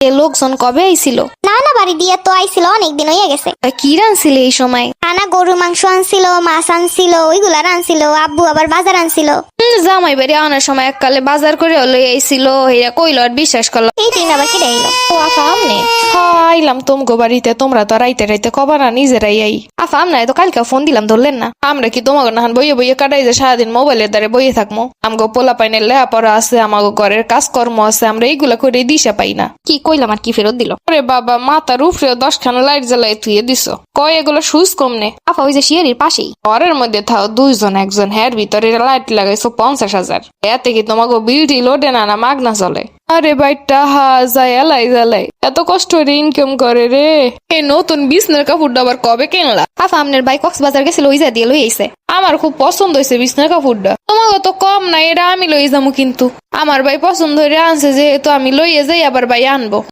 এ লোকজন কবে আইছিল? না বাড়ি দিয়ে তো আইছিল, অনেকদিন হয়ে গেছে। কি রানছিলে এই সময়? খানা গরু মাংস আনছিল, মাছ আনছিল, ওইগুলা আনছিল। আব্বু আবার বাজার আনছিল। জামাই বাড়ি আনার সময় এককালে বাজার করে লই আইছিল, হেরা কইল আর বিশ্বাস করলো। এই দিন আবার কেটে এলো। ও আফা আমনে আইলাম তোমগো বাড়িতে, তোমরা তো রাইতে রাইতে কবা না নিজেরাই আই। আফা আমনায় তো কালকে ফোন দিলাম ধরলেন না। আমরা কি তোমাকে না বইয়ে বইয়ে কাটাই যে সারাদিন মোবাইলের দ্বারে বইয়ে থাকবো? আমগো পোলা পাইনের লেহাপড়া আছে, আমাগো ঘরের কাজকর্ম আছে, আমরা এইগুলা করে দিশা পাই না। কি কইলাম আর কি ফেরত দিল? আরে বাবা, মাথার উপরে 10খানা লাইট জ্বালাই থুয়ে দিছ। কয় এগুলো সুজ কমনে? আফা ওই যে শিয়ারির পাশেই। ঘরের মধ্যে থাও দুইজন, একজন হের ভিতরে লাইট লাগাইছো 50,000। এতে কি তোমাকে বিল টিল ওঠে না, না মাগনা চলে? আরে বাইটা হা যায় এলাই জ্বালাই, এত কষ্ট করে ইনকাম করে রে। এই নতুন বিছনার কাপড়টা আবার কবে কিনলা? আফা আমনের ভাই কক্সবাজার গেছিল, ওই যা দিয়ে লই আইছে। আমার খুব পছন্দ হয়েছে বিছনার কাপড়টা। তোমাকে তো কম না, এটা আমি লই যাবো, কিন্তু আমার ভাই পছন্দ হয়ে আনছে যেহেতু আমি লইয়ে যাই, আবার ভাই আনবো।